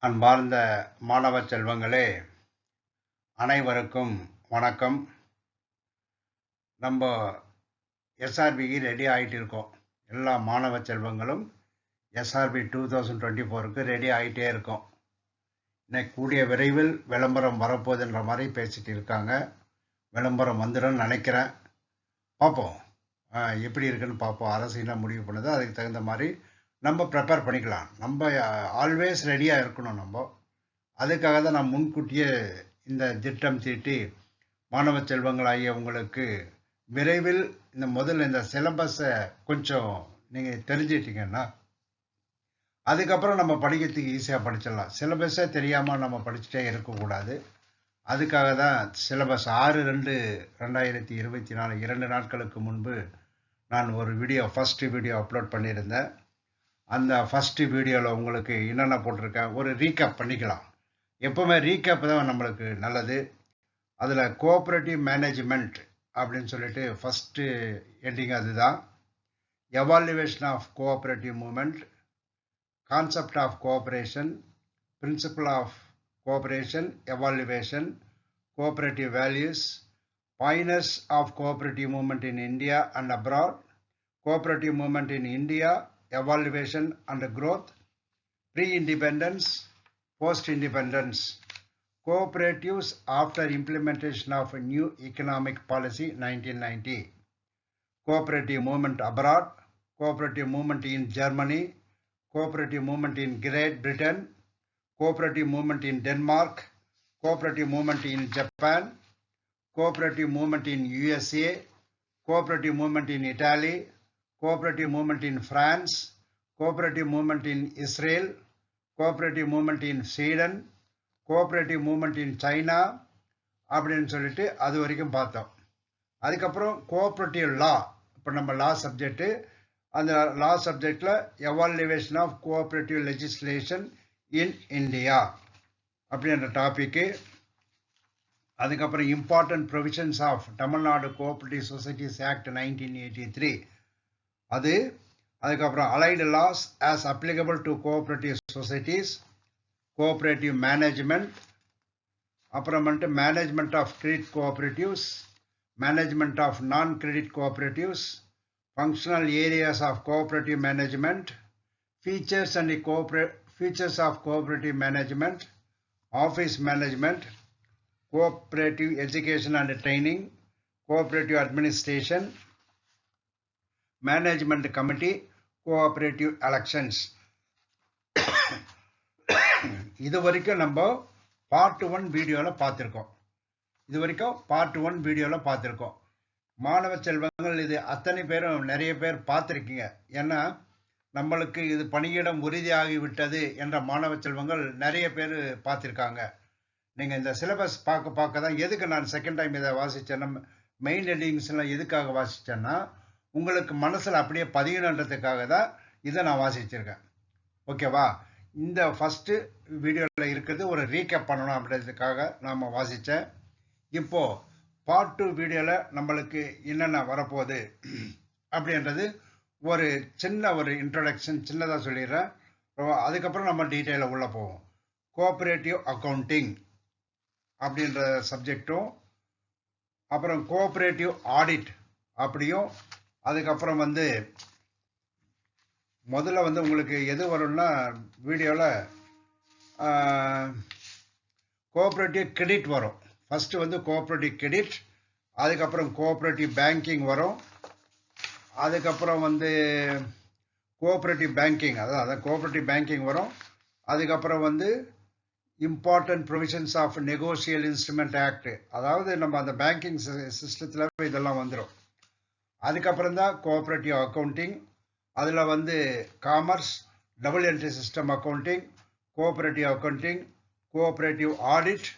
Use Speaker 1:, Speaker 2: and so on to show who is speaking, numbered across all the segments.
Speaker 1: அன்பார்ந்த மாணவ செல்வங்களே, அனைவருக்கும் வணக்கம். நம்ம எஸ்ஆர்பிக்கு ரெடி ஆகிட்டு இருக்கோம். எல்லா மாணவ செல்வங்களும் எஸ்ஆர்பி 2024க்கு ரெடி ஆகிட்டே இருக்கோம். இன்னைக்கு கூடிய விரைவில் விளம்பரம் வரப்போகுதுன்ற மாதிரி பேசிட்டு இருக்காங்க. விளம்பரம் வந்துடும் நினைக்கிறேன். பார்ப்போம் எப்படி இருக்குன்னு பார்ப்போம். அரசு என்ன முடிவு பண்ணுது, அதுக்கு தகுந்த மாதிரி நம்ம ப்ரிப்பேர் பண்ணிக்கலாம். நம்ம ஆல்வேஸ் ரெடியாக இருக்கணும். நம்ம அதுக்காக தான் நான் முன்கூட்டியே இந்த திட்டம் தீட்டி மாணவ செல்வங்களாகிய உங்களுக்கு விரைவில் முதல்ல இந்த சிலபஸை கொஞ்சம் நீங்கள் தெரிஞ்சிட்டிங்கன்னா அதுக்கப்புறம் நம்ம படிக்கிறதுக்கு ஈஸியாக படிச்சிடலாம். சிலபஸே தெரியாமல் நம்ம படிச்சுட்டே இருக்கக்கூடாது. அதுக்காக தான் சிலபஸ் 6/2/2024 2 நாட்களுக்கு முன்பு நான் ஒரு ஃபஸ்ட்டு வீடியோ அப்லோட் பண்ணியிருந்தேன். அந்த ஃபஸ்ட்டு வீடியோவில் உங்களுக்கு என்னென்ன போட்டிருக்கேன் ஒரு ரீகேப் பண்ணிக்கலாம். எப்போவுமே ரீகேப் தான் நம்மளுக்கு நல்லது. அதில் கோஆப்ரேட்டிவ் மேனேஜ்மெண்ட் அப்படின்னு சொல்லிட்டு ஃபஸ்ட்டு ஹெட்டிங் அதுதான். Evaluation of cooperative movement, concept of cooperation, principle of cooperation, evaluation, cooperative values, pioneers of cooperative movement in India and abroad, cooperative movement in India, evaluation and growth, pre-independence, post-independence, cooperatives after implementation of a new economic policy 1990, cooperative movement abroad, cooperative movement in Germany, cooperative movement in Great Britain, cooperative movement in Denmark, cooperative movement in Japan, cooperative movement in USA, cooperative movement in Italy, cooperative movement in France, cooperative movement in Israel, cooperative movement in Sweden, cooperative movement in China அப்படின்னு சொல்லிட்டு அது வரைக்கும் பார்த்தோம். அதுக்கப்புறம் cooperative லா, இப்போ நம்ம லா subject, அந்த law சப்ஜெக்டில் evaluation of cooperative legislation in India அப்படின்ற டாப்பிக்கு. அதுக்கப்புறம் important provisions of Tamil Nadu cooperative societies act 1983 அது. அதுக்கப்புறம் allied laws as applicable to cooperative societies, cooperative management, அப்புறமேட்டு management of credit cooperatives, management of non credit cooperatives, functional areas of cooperative management, features of cooperative management, office management, cooperative education and training, cooperative administration, management committee, cooperative elections. இது வரைக்கும் நம்ம part 1 வீடியோவில் பார்த்துருக்கோம். மாணவ செல்வங்கள் இது அத்தனை பேரும் நிறைய பேர் பார்த்துருக்கீங்க. ஏன்னா நம்மளுக்கு இது பணியிடம் உறுதியாகிவிட்டது என்ற மாணவ செல்வங்கள் நிறைய பேர் பார்த்துருக்காங்க. நீங்கள் இந்த சிலபஸ் பார்க்க தான் எதுக்கு நான் செகண்ட் டைம் இதை வாசித்தேன்னா, மெயின் ஹெட்டிங்ஸ்லாம் எதுக்காக வாசித்தேன்னா உங்களுக்கு மனசில் அப்படியே பதியணுன்றதுக்காக தான் இதை நான் வாசிச்சிருக்கேன். ஓகேவா? இந்த ஃபஸ்ட்டு வீடியோவில் இருக்கிறது ஒரு ரீகேப் பண்ணணும் அப்படின்றதுக்காக நாம் வாசித்தேன். இப்போது பார்ட் 2 வீடியோவில் நம்மளுக்கு என்னென்ன வரப்போகுது அப்படின்றது ஒரு இன்ட்ரடக்ஷன் சின்னதாக சொல்லிடுறேன். அதுக்கப்புறம் நம்ம டீட்டெயிலாக உள்ளே போவோம். கோஆப்ரேட்டிவ் அக்கௌண்டிங் அப்படின்ற சப்ஜெக்டும், அப்புறம் கோஆப்ரேட்டிவ் ஆடிட் அப்படியும், அதுக்கப்புறம் முதல்ல உங்களுக்கு எது வரும்னா வீடியோவில் கோஆப்ரேட்டிவ் கிரெடிட் வரும். ஃபஸ்ட்டு கோஆப்ரேட்டிவ் கிரெடிட், அதுக்கப்புறம் கோஆப்ரேட்டிவ் பேங்கிங் வரும், அதுக்கப்புறம் கோஆப்ரேட்டிவ் பேங்கிங் அதான் கோஆப்ரேட்டிவ் பேங்கிங் வரும். அதுக்கப்புறம் important provisions of negotiable instrument act, அதாவது நம்ம அந்த பேங்கிங் சிஸ்டத்தில் இதெல்லாம் வந்துடும். அதுக்கப்புறம் தான் கோஆப்ரேட்டிவ் அக்கௌண்டிங், அதில் commerce, double entry system accounting, cooperative accounting, cooperative audit.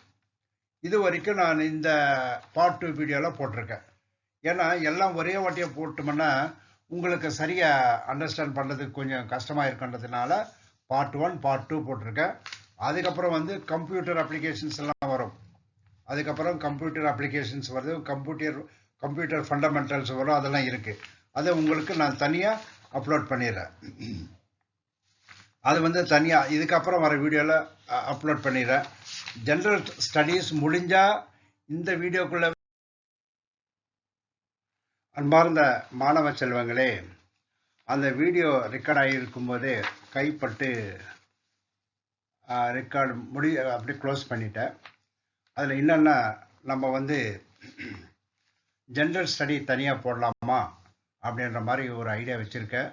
Speaker 1: இது வரைக்கும் நான் இந்த பார்ட் 2 வீடியோவில் போட்டிருக்கேன். ஏன்னா எல்லாம் ஒரே வாட்டியை போட்டோம்னா உங்களுக்கு சரியாக அண்டர்ஸ்டாண்ட் பண்ணுறதுக்கு கொஞ்சம் கஷ்டமாக இருக்குன்றதுனால பார்ட் 1 பார்ட் 2 போட்டிருக்கேன். அதுக்கப்புறம் கம்ப்யூட்டர் அப்ளிகேஷன்ஸ் எல்லாம் வரும். அதுக்கப்புறம் கம்ப்யூட்டர் அப்ளிகேஷன்ஸ் வருது, கம்ப்யூட்டர் ஃபண்டமெண்டல்ஸ் வரும், அதெல்லாம் இருக்குது. அதை உங்களுக்கு நான் தனியாக அப்லோட் பண்ணிடுறேன். அது வந்து தனியாக இதுக்கப்புறம் வர வீடியோவில் அப்லோட் பண்ணிடுறேன். ஜென்ரல் ஸ்டடீஸ் முடிஞ்சால் இந்த வீடியோக்குள்ளே அன்பார்ந்த மாணவ செல்வங்களே, அந்த வீடியோ ரெக்கார்ட் ஆகியிருக்கும்போதே கைப்பட்டு ரெக்கார்டு அப்படி க்ளோஸ் பண்ணிட்டேன். அதில் என்னென்னா நம்ம வந்து ஜென்ரல் ஸ்டடி தனியாக போடலாமா அப்படின்ற மாதிரி ஒரு ஐடியா வச்சுருக்கேன்.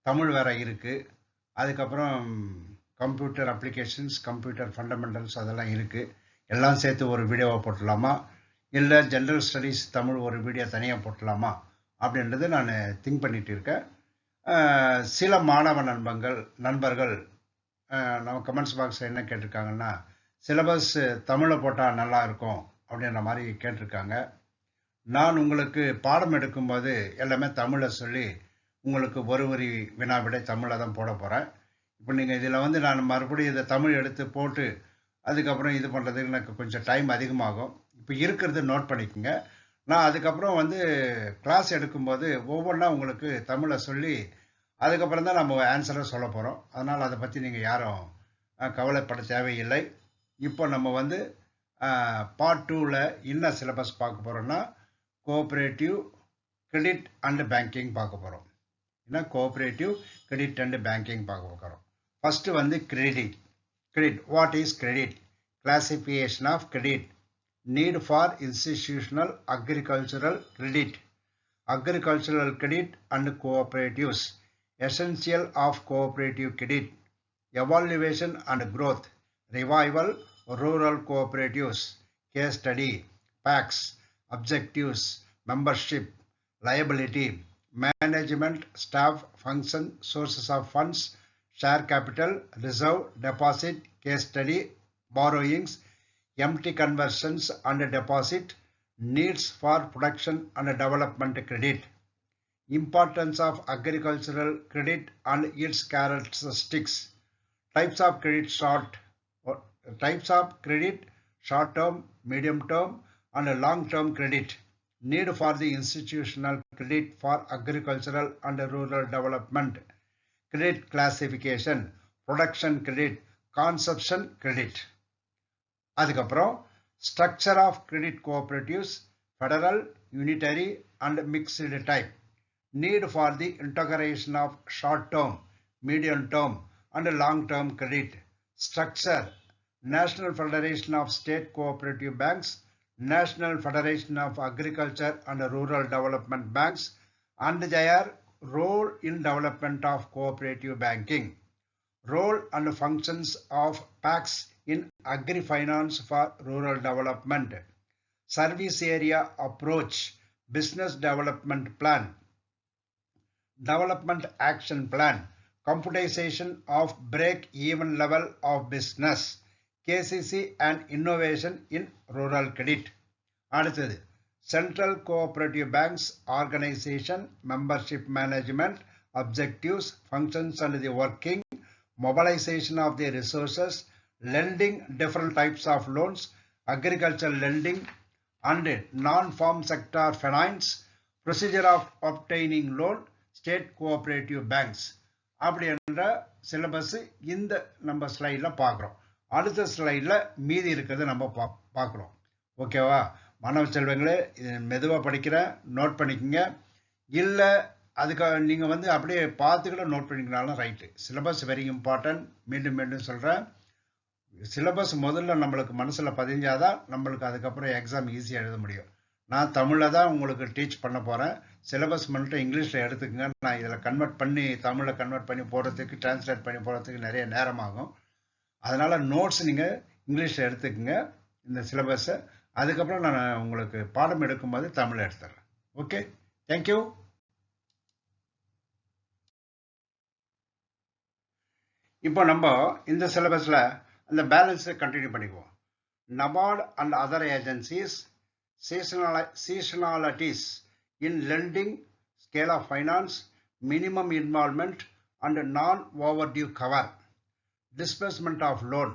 Speaker 1: தமிழ் வேறு இருக்குது, அதுக்கப்புறம் கம்ப்யூட்டர் அப்ளிகேஷன்ஸ், கம்ப்யூட்டர் ஃபண்டமெண்டல்ஸ் அதெல்லாம் இருக்குது. எல்லாம் சேர்த்து ஒரு வீடியோவை போட்டலாமா, இல்லை ஜென்ரல் ஸ்டடீஸ் தமிழ் ஒரு வீடியோ தனியாக போட்டலாமா அப்படின்றது நான் திங்க் பண்ணிகிட்டு இருக்கேன். சில மாணவ நண்பர்கள் நம்ம கமெண்ட்ஸ் பாக்ஸில் என்ன கேட்டிருக்காங்கன்னா, சிலபஸ் தமிழில் போட்டால் நல்லா இருக்கும் அப்படின்ற மாதிரி கேட்டிருக்காங்க. நான் உங்களுக்கு பாடம் எடுக்கும்போது எல்லாமே தமிழில் சொல்லி உங்களுக்கு ஒரு வரி வினா விடை தமிழில் தான் போட போகிறேன். இப்போ நீங்கள் இதில் வந்து நான் மறுபடியும் இதை தமிழ் எடுத்து போட்டு அதுக்கப்புறம் இது பண்ணுறதுக்கு எனக்கு கொஞ்சம் டைம் அதிகமாகும். இப்போ இருக்கிறது நோட் பண்ணிக்கோங்க. நான் அதுக்கப்புறம் வந்து கிளாஸ் எடுக்கும்போது ஒவ்வொன்றா உங்களுக்கு தமிழில் சொல்லி அதுக்கப்புறம் தான் நம்ம ஆன்சரை சொல்ல போகிறோம். அதனால் அதை பற்றி நீங்கள் யாரும் கவலைப்பட தேவையில்லை. இப்போ நம்ம வந்து பார்ட் 2ல் என்ன சிலபஸ் பார்க்க போகிறோன்னா, கோஆப்ரேட்டிவ் கிரெடிட் அண்ட் பேங்கிங் பார்க்க போகிறோம். என்ன கோஆப்ரேட்டிவ் கிரெடிட் அண்ட் பேங்கிங் பார்க்க போகிறோம். ஃபஸ்ட்டு வந்து credit. What is credit? Classification of credit. Need for institutional agricultural credit, agricultural credit and cooperatives, essential of cooperative credit, evaluation and growth, revival, rural cooperatives, case study, facts, objectives, membership, liability, management, staff, function, sources of funds, share capital, reserve, deposit, case study, borrowings, empty conversions and deposit, needs for production and development credit, importance of agricultural credit and its characteristics, types of credit short term, medium term and long term credit, need for the institutional credit for agricultural and rural development, credit classification, production credit, consumption credit. அதுக்கப்புறம் structure of credit cooperatives, federal, unitary and mixed type, need for the integration of short term, medium term and long term credit, structure, national federation of state cooperative banks, national federation of agriculture and rural development banks and their role in development of cooperative banking, role and functions of PACS in agri-finance for rural development, service area approach, business development plan, development action plan, computation of break-even level of business, KCC and innovation in rural credit. அடுத்தது Central Cooperative Banks Organization, Membership Management, Objectives, Functions and the Working, Mobilization of the Resources, lending, different types of loans, agricultural lending and non-farm sector finance, procedure of obtaining loan, state cooperative banks. அப்படி என்ற syllabus இந்த நம்ம ஸ்லைடில் பார்க்குறோம். அடுத்த ஸ்லைடில் மீதி இருக்கிறத நம்ம பார்க்குறோம். ஓகேவா மாணவ செல்வங்களே, மெதுவாக படிக்கிறேன், நோட் பண்ணிக்கோங்க. இல்லை அதுக்காக நீங்கள் வந்து அப்படியே பார்த்துக்கிட்ட நோட் பண்ணிக்கனாலும் ரைட்டு. Syllabus very important. மீண்டும் சொல்கிறேன், சிலபஸ் முதல்ல நம்மளுக்கு மனசில் பதிஞ்சாதான் நம்மளுக்கு அதுக்கப்புறம் எக்ஸாம் ஈஸியாக எழுத முடியும். நான் தமிழில் தான் உங்களுக்கு டீச் பண்ண போகிறேன். சிலபஸ் மட்டும் இங்கிலீஷில் எடுத்துக்கங்க. நான் இதில் தமிழில் கன்வெர்ட் பண்ணி போடுறதுக்கு, டிரான்ஸ்லேட் பண்ணி போடுறதுக்கு நிறைய நேரமாகும். அதனால் நோட்ஸ் நீங்கள் இங்கிலீஷில் எடுத்துக்கங்க இந்த சிலபஸை. அதுக்கப்புறம் நான் உங்களுக்கு பாடம் எடுக்கும்போது தமிழ் எடுத்துறேன். Okay, thank you. இப்போ நம்ம இந்த சிலபஸில் அந்த பேலன்ஸை கண்டினியூ பண்ணிக்குவோம். NABARD and other agencies, seasonalities in lending, scale of finance, minimum involvement and non-overdue cover, disbursement of loan,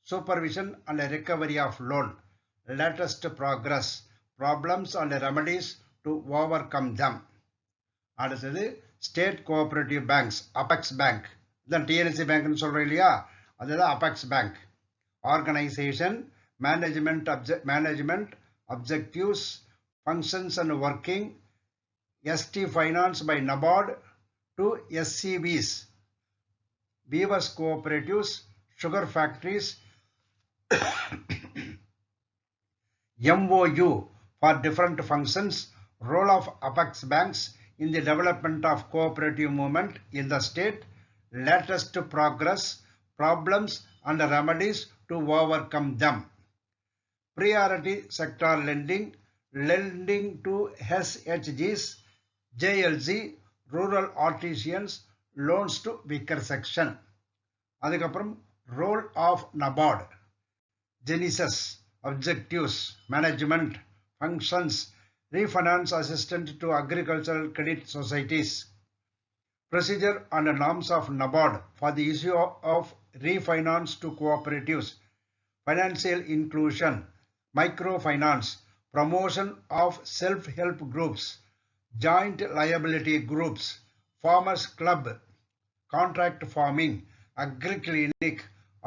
Speaker 1: supervision and recovery of loan, latest progress, problems and remedies to overcome them. அடுத்தது State Cooperative Banks, Apex Bank, then TNC பேங்க்னு சொல்கிறோம் இல்லையா, அதுதான் apex bank. Organisation, management, objectives, functions and working, ST Finance by NABARD to SCBs, Beavers Cooperatives, Sugar Factories, MOU for different functions, role of Apex Banks in the development of cooperative movement in the state, latest progress, problems and remedies to overcome them. Priority sector lending, lending to SHGs, JLG, rural artisans, loans to weaker section. அதுக்கப்புறம் role of NABARD, genesis, objectives, management, functions, refinance assistance to agricultural credit societies, procedure and norms of NABARD for the issue of refinance to cooperatives, financial inclusion, microfinance, promotion of self-help groups, joint liability groups, farmers club, contract farming, agri-clinic,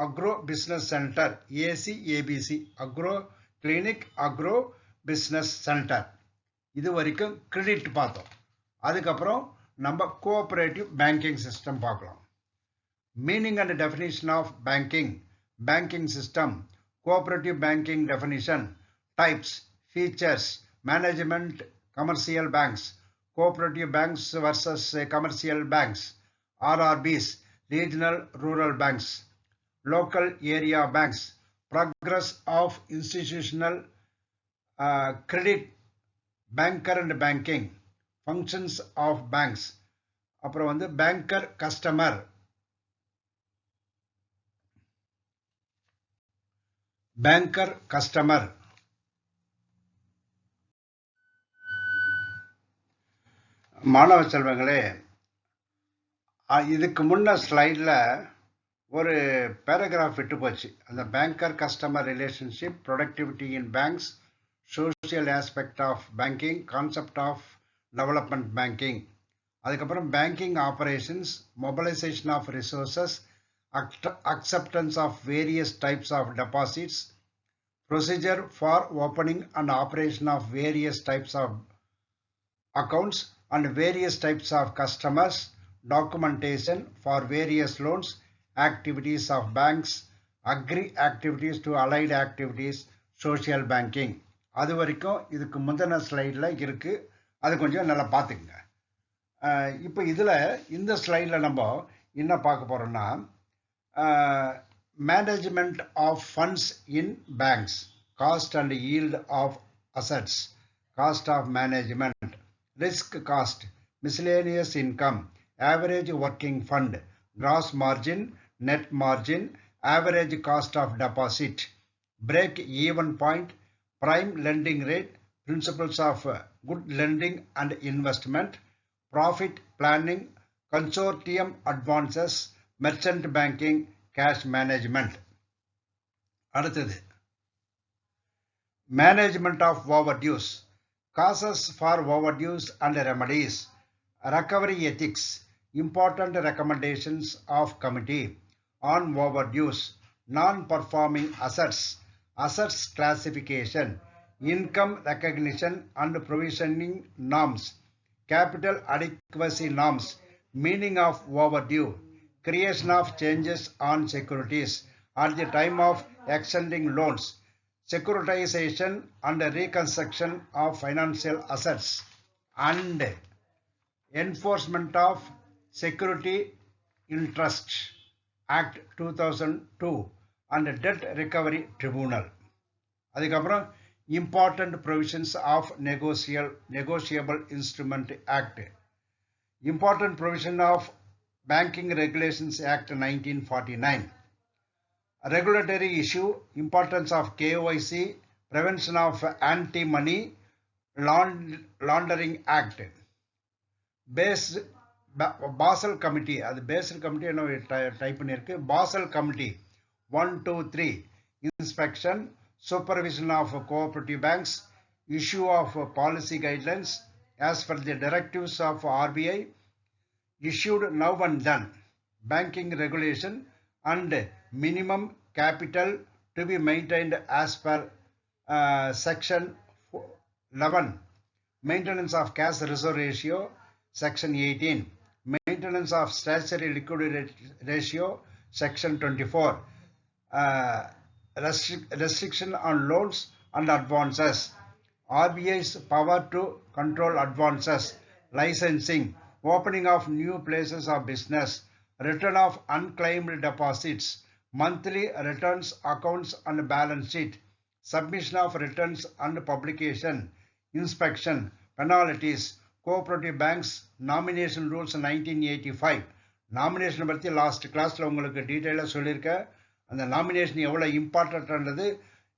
Speaker 1: agro-business center, ACABC, agro-clinic, agro-business center. இது வரைக்கும் credit பார்த்தோம். அதுக்கப்புறம் நம்ம cooperative banking system பார்க்கலாம். Meaning and definition of banking system, cooperative banking definition, types, features, management, commercial banks, cooperative banks versus commercial banks, RRBs, regional rural banks, local area banks, progress of institutional credit, banker and banking, functions of banks, அப்புறம் வந்து banker customer, banker customer. மாணவ செல்வங்களே, இதுக்கு முன்ன ஸ்லைடில் ஒரு paragraph விட்டு போச்சு. அந்த banker customer relationship, productivity in banks, social aspect of banking, concept of development banking, அதுக்கப்புறம் banking operations, mobilisation of resources, acceptance of various types of deposits, procedure for opening and operation of various types of accounts and various types of customers, documentation for various loans, activities of banks, agri activities to allied activities, social banking. அது வரைக்கும் இதுக்கு முந்தின ஸ்லைடில் இருக்குது. அது கொஞ்சம் நல்லா பார்த்துக்குங்க. இப்போ இதில் இந்த ஸ்லைடில் நம்ம என்ன பார்க்க போகிறோம்னா, management of funds in banks, cost and yield of assets, cost of management, risk cost, miscellaneous income, average working fund, gross margin, net margin, average cost of deposit, break even point, prime lending rate, principles of good lending and investment, profit planning, consortium advances, merchant banking, cash management. அடுத்தது management of overdues, causes for overdues and remedies, recovery ethics, important recommendations of committee on overdues, non-performing assets, assets classification, income recognition and provisioning norms, capital adequacy norms, meaning of overdue, creation of changes on securities at the time of extending loans, securitization and reconstruction of financial assets, and enforcement of Security Interest Act 2002 and Debt Recovery Tribunal. அதுக்கப்புறம் important provisions of Negotiable Instrument Act, important provision of Banking Regulations Act 1949, regulatory issue, importance of KYC, prevention of anti-money laundering act, Basel Committee, அது Basel Committee என்ன type பண்ணிருக்கு, Basel Committee 123, inspection, supervision of cooperative banks, issue of policy guidelines as per the directives of RBI issued now and then, banking regulation and minimum capital to be maintained as per section 11, maintenance of cash reserve ratio, section 18, maintenance of statutory liquidity ratio, section 24, restriction on loans and advances, RBI's power to control advances, licensing, opening of new places of business, return of unclaimed deposits, monthly returns accounts and balance sheet, submission of returns and publication, inspection, penalties, cooperative banks nomination rules 1985. Nomination பற்றி last கிளாஸில் உங்களுக்கு டீட்டெயிலாக சொல்லியிருக்கேன். அந்த nomination எவ்வளோ இம்பார்ட்டன்ட்ன்றது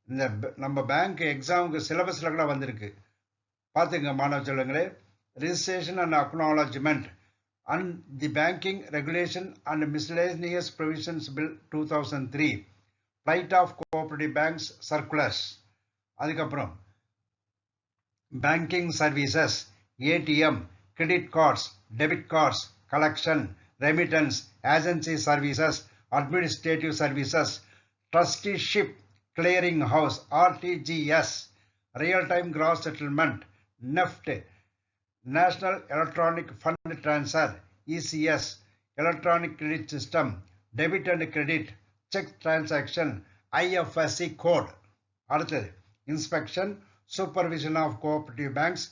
Speaker 1: இந்த நம்ம bank எக்ஸாமுக்கு சிலபஸில் கூட வந்திருக்கு. பார்த்துங்க மாணவ செல்வங்களே. Registration and acknowledgement and the banking regulation and miscellaneous provisions bill 2003, flight of cooperative banks circulars, அதுக்கப்புறம் banking services, ATM, credit cards, debit cards, collection, remittance, agency services, administrative services, trusteeship, clearing house, RTGS, real-time gross settlement, NEFT, National Electronic Fund Transfer, ECS, electronic credit system, debit and credit, check transaction, IFSC code. அடுத்தது inspection, supervision of cooperative banks,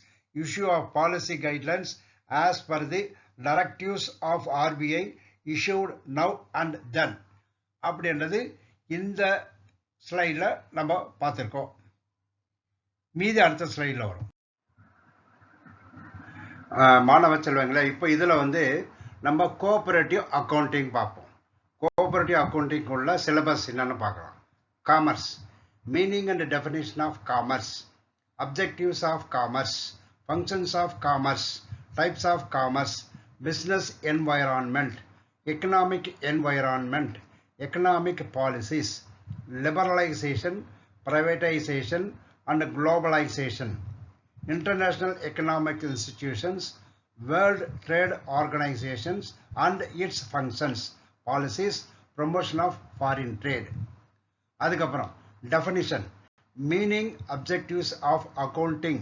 Speaker 1: issue of policy guidelines as per the directives of RBI issued now and then. அப்படின்றது இந்த ஸ்லைடில் நம்ம பார்த்துருக்கோம். மீதி அடுத்த ஸ்லைடில் வரும். மாணவ செல்வங்களே, இப்போ இதில் நம்ம கோஆபரேட்டிவ் அக்கௌண்டிங் பார்ப்போம். கோஆபரேட்டிவ் அக்கௌண்டிங் உள்ள சிலபஸ் என்னன்னு பார்க்கலாம். Commerce, meaning and definition of commerce, objectives of commerce, functions of commerce, types of commerce, business environment, economic environment, economic policies, liberalization, privatization and globalization, international economic institutions, World Trade Organizations and its functions, policies, promotion of foreign trade. அதுக்கப்புறம் definition, meaning, objectives of accounting,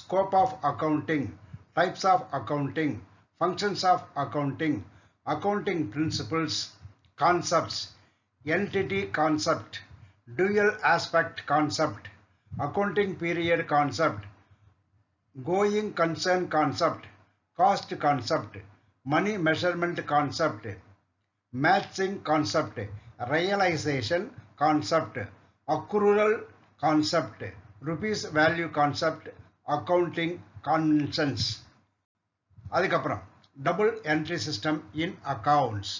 Speaker 1: scope of accounting, types of accounting, functions of accounting, accounting principles, concepts, entity concept, dual aspect concept, accounting period concept, going concern concept, cost concept, money measurement concept, matching concept, realization concept, accrual concept, rupees value concept, accounting conventions. அதுக்கப்புறம் double entry system in accounts,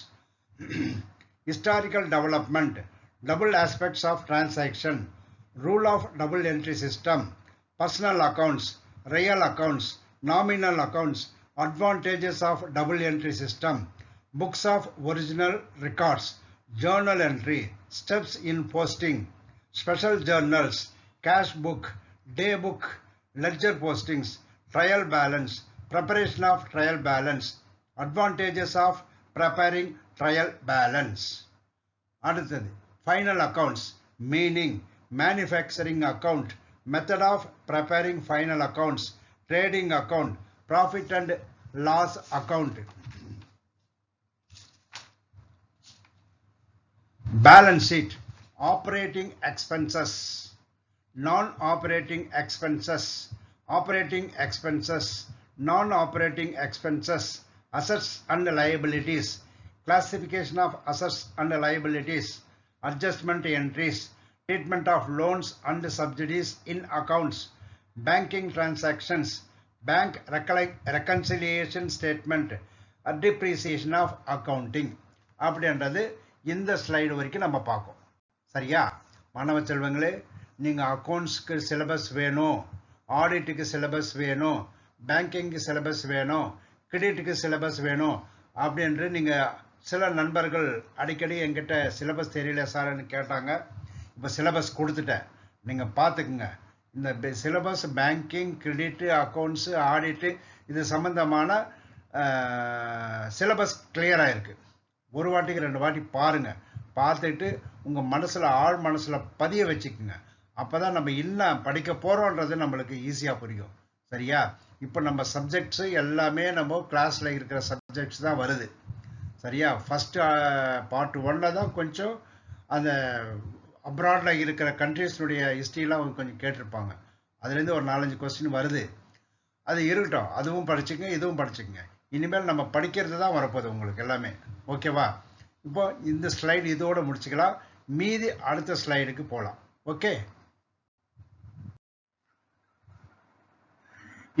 Speaker 1: historical development, double aspects of transaction, rule of double entry system, personal accounts, real accounts, nominal accounts, advantages of double entry system, books of original records, journal entry, steps in posting, special journals, cash book, day book, ledger postings, trial balance, preparation of trial balance, advantages of preparing trial balance. அடுத்தது final accounts, meaning, manufacturing account, method of preparing final accounts, trading account, profit and loss account. Balance sheet, operating expenses, non-operating expenses, operating expenses, non-operating expenses, assets and liabilities, classification of assets and liabilities, adjustment entries, treatment of loans and subsidies in accounts, banking transactions, bank reconciliation statement, depreciation of accounting. அப்படின்றது இந்த slide வரைக்கும் நம்ம பார்ப்போம். சரியா மாணவ செல்வங்களே, நீங்கள் அக்கௌண்ட்ஸ்க்கு syllabus வேணும், ஆடிட்டுக்கு சிலபஸ் வேணும், பேங்கிங்க்கு சிலபஸ் வேணும், கிரெடிட்டுக்கு சிலபஸ் வேணும் அப்படின்று நீங்கள் சில நண்பர்கள் அடிக்கடி என்கிட்ட சிலபஸ் தெரியல சார்ன்னு கேட்டாங்க. இப்போ சிலபஸ் கொடுத்துட்டேன், நீங்கள் பார்த்துக்குங்க. இந்த சிலபஸ் பேங்கிங், கிரெடிட்டு, அக்கௌண்ட்ஸு, ஆடிட்டு இது சம்பந்தமான சிலபஸ் கிளியராக இருக்குது. ஒரு வாட்டிக்கு 2 வாட்டி பாருங்கள். பார்த்துட்டு உங்கள் மனசில் ஆழ் மனசில் பதிய வச்சுக்குங்க. அப்போ தான் நம்ம என்ன படிக்க போகிறோன்றது நம்மளுக்கு ஈஸியாக புரியும். சரியா? இப்போ நம்ம சப்ஜெக்ட்ஸு எல்லாமே நம்ம கிளாஸில் இருக்கிற சப்ஜெக்ட்ஸ் தான் வருது. சரியா? ஃபஸ்ட்டு பார்ட் 1ல் தான் கொஞ்சம் அந்த அப்ராடில் இருக்கிற கண்ட்ரீஸ்னுடைய ஹிஸ்ட்ரிலாம் கொஞ்சம் கேட்டிருப்பாங்க. அதுலேருந்து ஒரு 4-5 கொஸ்டின் வருது. அது இருக்கட்டும், அதுவும் படிச்சுக்கங்க, இதுவும் படிச்சுக்கங்க. இனிமேல் நம்ம படிக்கிறது தான் வரப்போகுது உங்களுக்கு எல்லாமே. ஓகேவா? இப்போ இந்த ஸ்லைடு இதோடு முடிச்சுக்கலாம். மீதி அடுத்த ஸ்லைடுக்கு போகலாம். ஓகே,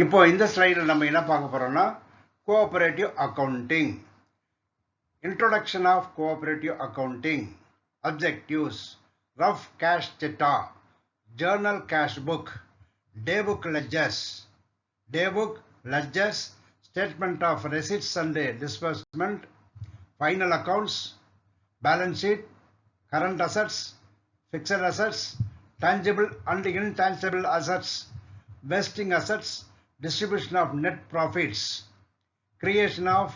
Speaker 1: இப்போ இந்த ஸ்லைடில் நம்ம என்ன பார்க்க போகிறோம்னா cooperative accounting. Introduction of cooperative accounting, objectives, rough cash data, journal cash book, daybook ledgers, statement of receipts and disbursement, final accounts, balance sheet, current assets, fixed assets, tangible and intangible assets, vesting assets, distribution of net profits, creation of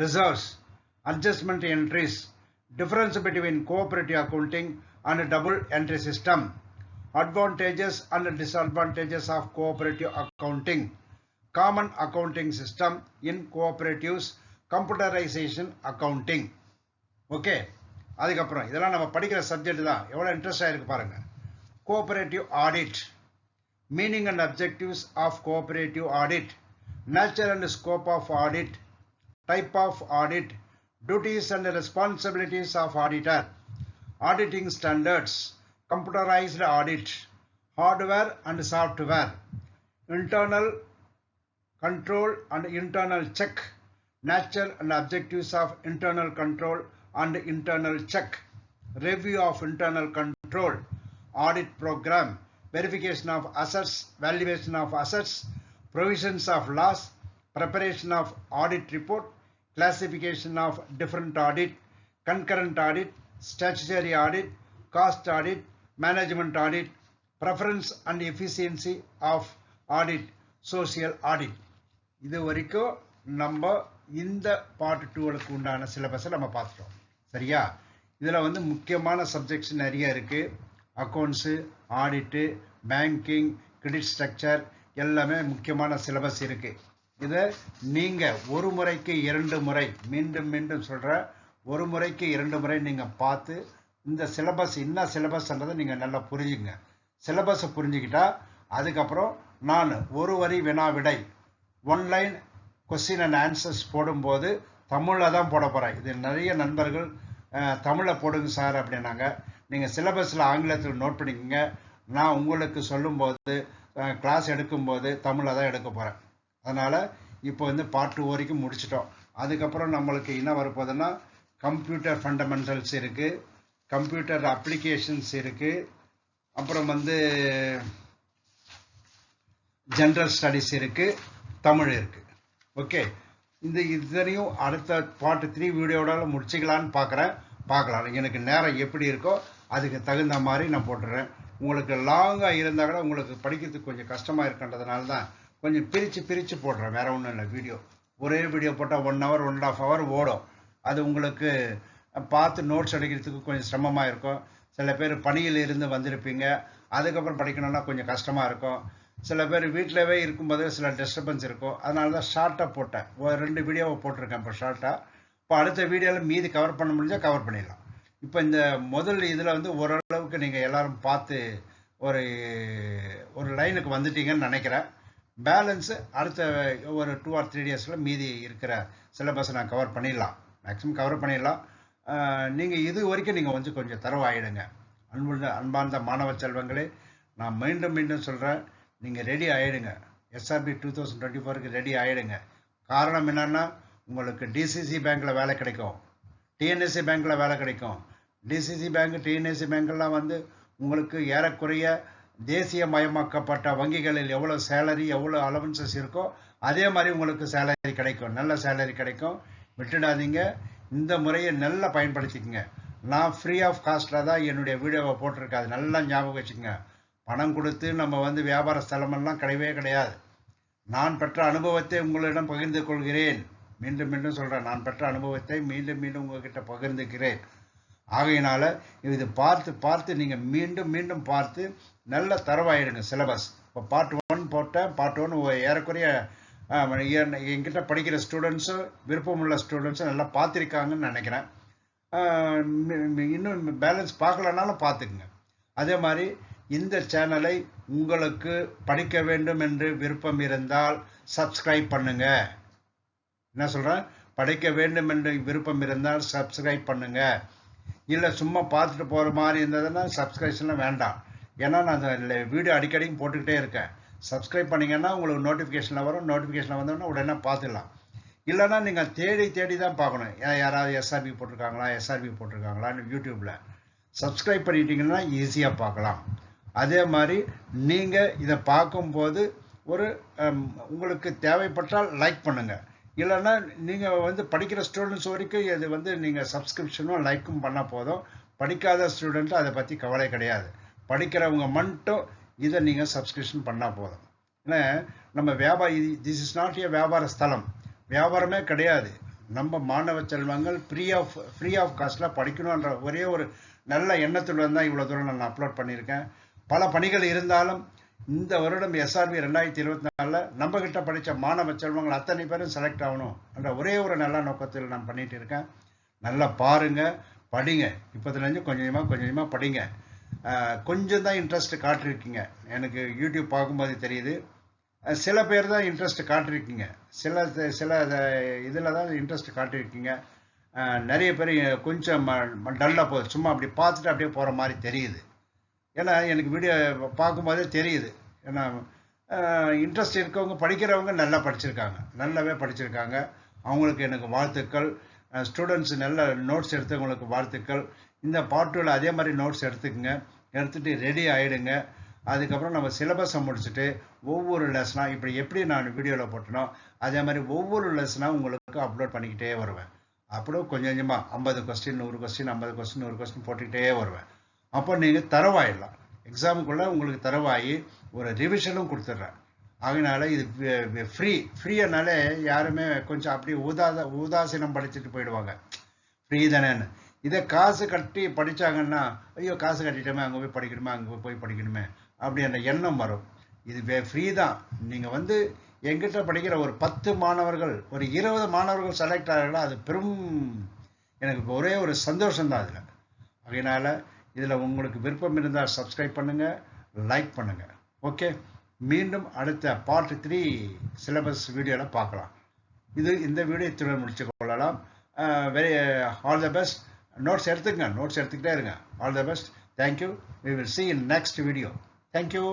Speaker 1: reserves, adjustment entries, difference between cooperative accounting and double entry system, advantages and disadvantages of cooperative accounting, common accounting system in cooperatives, computerization accounting. Okay, அதுக்கப்புறம் இதெல்லாம் நம்ம படிக்கிற subject தான். எவ்வளோ இன்ட்ரெஸ்டாக இருக்கு பாருங்க. Cooperative audit, meaning and objectives of cooperative audit, nature and scope of audit, type of audit, duties and responsibilities of auditor, auditing standards, computerized audit, hardware and software, internal control and internal check, nature and objectives of internal control and internal check, review of internal control, audit program, verification of assets, valuation of assets, provisions of loss, preparation of audit report, classification of different audit, concurrent audit, statutory audit, cost audit, management audit, preference and efficiency of audit, social audit. இது வரைக்கும் நம்ம இந்த part 2க்கு உண்டான சிலபஸை நம்ம பார்த்துட்டோம். சரியா? இதில் வந்து முக்கியமான சப்ஜெக்ட்ஸ் நிறைய இருக்குது. அக்கௌண்ட்ஸு, ஆடிட்டு, பேங்கிங், கிரெடிட் ஸ்ட்ரக்சர் எல்லாமே முக்கியமான சிலபஸ் இருக்குது. இதை நீங்கள் ஒரு முறைக்கு 2 முறை, மீண்டும் மீண்டும் சொல்கிற, ஒரு முறைக்கு 2 முறை நீங்கள் பார்த்து இந்த சிலபஸ் என்ன சிலபஸ்ன்றதை நீங்கள் நல்லா புரிஞ்சுங்க. சிலபஸை புரிஞ்சுக்கிட்டா அதுக்கப்புறம் நான் ஒரு வரி வினா விடை 1 லைன் கொஸ்டின் அண்ட் ஆன்சர்ஸ் போடும்போது தமிழில் தான் போட போகிறேன். இது நிறைய நண்பர்கள் தமிழில் போடுங்க சார் அப்படின்னாங்க. நீங்கள் சிலபஸில் ஆங்கிலத்தில் நோட் பண்ணிக்கோங்க. நான் உங்களுக்கு சொல்லும்போது கிளாஸ் எடுக்கும்போது தமிழில் தான் எடுக்க போகிறேன். அதனால் இப்போ வந்து பார்ட் 2 வரைக்கும் முடிச்சிட்டோம். அதுக்கப்புறம் நம்மளுக்கு என்ன வரப்போகுதுன்னா கம்ப்யூட்டர் ஃபண்டமெண்டல்ஸ் இருக்குது, கம்ப்யூட்டர் அப்ளிகேஷன்ஸ் இருக்குது, அப்புறம் வந்து ஜென்ரல் ஸ்டடீஸ் இருக்குது, தமிழ் இருக்குது. ஓகே, இந்த இதனையும் அடுத்த பார்ட் 3 வீடியோட முடிச்சிக்கலான்னு பார்க்கலாம். எனக்கு நேரம் எப்படி இருக்கோ அதுக்கு தகுந்த மாதிரி நான் போட்டுறேன். உங்களுக்கு லாங்காக இருந்தால் கூட உங்களுக்கு படிக்கிறதுக்கு கொஞ்சம் கஷ்டமாக இருக்கின்றதுனால தான் கொஞ்சம் பிரித்து போடுறேன். வேறு ஒன்றும் இல்லை. வீடியோ ஒரே வீடியோ போட்டால் 1 hour 1.5 hour ஓடும். அது உங்களுக்கு பார்த்து நோட்ஸ் அடிக்கிறதுக்கு கொஞ்சம் சிரமமாக இருக்கும். சில பேர் பணியில் இருந்து வந்திருப்பீங்க, அதுக்கப்புறம் படிக்கணும்னா கொஞ்சம் கஷ்டமாக இருக்கும். சில பேர் வீட்டிலவே இருக்கும்போது சில டிஸ்டர்பன்ஸ் இருக்கும். அதனால தான் ஷார்ட்டாக போட்டேன். ஒரு 2 வீடியோவை போட்டிருக்கேன் இப்போ ஷார்ட்டாக. இப்போ அடுத்த வீடியோவில் மீதி கவர் பண்ண முடிஞ்சால் கவர் பண்ணிடலாம். இப்போ இந்த முதல் இதில் வந்து ஓரளவுக்கு நீங்கள் எல்லோரும் பார்த்து ஒரு லைனுக்கு வந்துட்டீங்கன்னு நினைக்கிறேன். பேலன்ஸு அடுத்த ஒரு 2 or 3 daysல மீதி இருக்கிற சிலபஸை நான் கவர் பண்ணிடலாம். மேக்ஸிமம் கவர் பண்ணிடலாம். நீங்கள் இது வரைக்கும் நீங்கள் கொஞ்சம் தரவாயிடுங்க. அன்பார்ந்த மாணவ செல்வங்களே, நான் மீண்டும் சொல்கிறேன், நீங்கள் ரெடி ஆகிடுங்க. SRB 2024க்கு ரெடி ஆகிடுங்க. காரணம் என்னன்னா, உங்களுக்கு டிசிசி பேங்க்கில் வேலை கிடைக்கும், டிஎன்எஸ்சி பேங்க்கில் வேலை கிடைக்கும். டிசிசி பேங்க், டிஎன்எஸ்சி பேங்க்கெல்லாம் வந்து உங்களுக்கு ஏறக்குறைய தேசியமயமாக்கப்பட்ட வங்கிகளில் எவ்வளோ சேலரி, எவ்வளோ அலவன்சஸ் இருக்கோ அதே மாதிரி உங்களுக்கு சேலரி கிடைக்கும், நல்ல சேலரி கிடைக்கும். விட்டுடாதீங்க. இந்த முறையை நல்லா பயன்படுத்திக்கங்க. நான் ஃப்ரீ ஆஃப் காஸ்ட்டில் தான் என்னுடைய வீடியோவை போட்டிருக்கேன். அது நல்லா ஞாபகம் வச்சுக்கோங்க. பணம் கொடுத்து நம்ம வந்து வியாபார ஸ்தலமெல்லாம் கிடையவே கிடையாது. நான் பெற்ற அனுபவத்தை உங்களிடம் பகிர்ந்து கொள்கிறேன். மீண்டும் மீண்டும் சொல்கிறேன், நான் பெற்ற அனுபவத்தை மீண்டும் மீண்டும் உங்ககிட்ட பகிர்ந்துக்கிறேன். ஆகையினால இது பார்த்து பார்த்து நீங்கள் மீண்டும் மீண்டும் பார்த்து நல்ல தரவாயிடுங்க சிலபஸ். இப்போ பார்ட் 1 போட்டேன். பார்ட் 1 ஏறக்குறைய என்கிட்ட படிக்கிற ஸ்டூடெண்ட்ஸும் விருப்பமுள்ள ஸ்டூடெண்ட்ஸும் நல்லா பார்த்துருக்காங்கன்னு நினைக்கிறேன். இன்னும் பேலன்ஸ் பார்க்கலனாலும் பார்த்துக்குங்க. அதே மாதிரி இந்த சேனலை உங்களுக்கு படிக்க வேண்டும் என்று விருப்பம் இருந்தால் சப்ஸ்கிரைப் பண்ணுங்க. என்ன சொல்கிறேன், படிக்க வேண்டும் என்று விருப்பம் இருந்தால் சப்ஸ்கிரைப் பண்ணுங்க. இல்லை சும்மா பார்த்துட்டு போகிற மாதிரி இருந்ததுன்னா சப்ஸ்கிரிப்ஷன்லாம் வேண்டாம். ஏன்னா நான் அந்த வீடியோ அடிக்கடிக்கு போட்டுக்கிட்டே இருக்கேன். சப்ஸ்கிரைப் பண்ணிங்கன்னா உங்களுக்கு நோட்டிஃபிகேஷனில் வரும். நோட்டிஃபிகேஷனில் வந்தோன்னா உடனே பார்த்துடலாம். இல்லைன்னா நீங்கள் தேடி தேடி தான் பார்க்கணும். யாராவது எஸ்ஆர்பி போட்டிருக்காங்களான்னு யூடியூப்பில் சப்ஸ்கிரைப் பண்ணிட்டீங்கன்னா ஈஸியாக பார்க்கலாம். அதே மாதிரி நீங்கள் இதை பார்க்கும்போது ஒரு உங்களுக்கு தேவைப்பட்டால் லைக் பண்ணுங்கள். இல்லைன்னா நீங்கள் படிக்கிற ஸ்டூடெண்ட்ஸ் வரைக்கும் இது நீங்கள் சப்ஸ்கிரிப்ஷனும் லைக்கும் பண்ணால் போதும். படிக்காத ஸ்டூடெண்ட்டு அதை பற்றி கவலை கிடையாது. படிக்கிறவங்க மட்டும் இதை நீங்கள் சப்ஸ்கிரிப்ஷன் பண்ணால் போதும். ஏன்னா நம்ம திஸ் இஸ் நாட் ஏ வியாபார ஸ்தலம், வியாபாரமே கிடையாது. நம்ம மாணவ செல்வங்கள் ஃப்ரீ ஆஃப் காஸ்ட்டில் படிக்கணுன்ற ஒரே ஒரு நல்ல எண்ணத்துடன் தான் இவ்வளோ தூரம் நான் அப்லோட் பண்ணியிருக்கேன். பல பணிகள் இருந்தாலும் இந்த வருடம் எஸ்ஆர்பி 2024 நம்ம கிட்ட படித்த மாணவ செல்வங்கள் அத்தனை பேரும் செலக்ட் ஆகணும் என்ற ஒரே ஒரு நல்ல நோக்கத்தில் நான் பண்ணிட்டு இருக்கேன். நல்லா பாருங்க, படிங்க. இப்போதுலேருந்து கொஞ்சமாக படிங்க. கொஞ்சம் தான் இன்ட்ரெஸ்ட் காட்டிருக்கீங்க. எனக்கு யூடியூப் பார்க்கும்போது தெரியுது. சில பேர் தான் இன்ட்ரெஸ்ட் காட்டிருக்கீங்க. சில இதில் தான் இன்ட்ரெஸ்ட் காட்டிருக்கீங்க. நிறைய பேர் கொஞ்சம் டல்லாக போகுது. சும்மா அப்படி பார்த்துட்டு அப்படியே போகிற மாதிரி தெரியுது. ஏன்னா எனக்கு வீடியோ பார்க்கும்போதே தெரியுது. ஏன்னா இன்ட்ரெஸ்ட் இருக்கவங்க படிக்கிறவங்க நல்லாவே படிச்சிருக்காங்க. அவங்களுக்கு எனக்கு வாழ்த்துக்கள். ஸ்டூடெண்ட்ஸ் நல்ல நோட்ஸ் எடுத்தவங்களுக்கு வாழ்த்துக்கள். இந்த பார்ட் 2ல் அதே மாதிரி நோட்ஸ் எடுத்துகிட்டு ரெடி ஆகிடுங்க. அதுக்கப்புறம் நம்ம சிலபஸை முடிச்சுட்டு ஒவ்வொரு லெசனாக இப்படி எப்படி நான் வீடியோவில் போட்டனோ அதே மாதிரி ஒவ்வொரு லெசனாக உங்களுக்கு அப்லோட் பண்ணிக்கிட்டே வருவேன். அப்படியே கொஞ்சமாக 50 கொஸ்டின் 100 கொஸ்டின் 50 கொஸ்டின் 100 கொஸ்டின் போட்டுக்கிட்டே வருவேன். அப்போ நீங்கள் தரவாயிடலாம். எக்ஸாமுக்குள்ளே உங்களுக்கு தரவாகி ஒரு ரிவிஷனும் கொடுத்துட்றேன். அதனால இது ஃப்ரீனாலே யாருமே கொஞ்சம் அப்படியே உதாசீனம் படிச்சுட்டு போயிடுவாங்க. ஃப்ரீ தானேன்னு. இதை காசு கட்டி படித்தாங்கன்னா ஐயோ காசு கட்டிட்டோமே, அங்கே போய் படிக்கணுமே அப்படி அந்த எண்ணம் வரும். இது ஃப்ரீ தான். நீங்கள் எங்கிட்ட படிக்கிற ஒரு 10 மாணவர்கள் ஒரு 20 மாணவர்கள் செலக்ட் ஆகிறாங்களா, அது பெரும் எனக்கு ஒரே ஒரு சந்தோஷம்தான் அதில். அதனால் இதில் உங்களுக்கு விருப்பம் இருந்தால் சப்ஸ்கிரைப் பண்ணுங்கள், லைக் பண்ணுங்கள். ஓகே, மீண்டும் அடுத்த பார்ட் 3 சிலபஸ் வீடியோவில் பார்க்கலாம். இந்த வீடியோ இத்துடன் முடிச்சு கொள்ளலாம். All the best. நோட்ஸ் எடுத்துக்கிட்டே இருங்க. All the best. Thank you. We will see in next video. Thank you.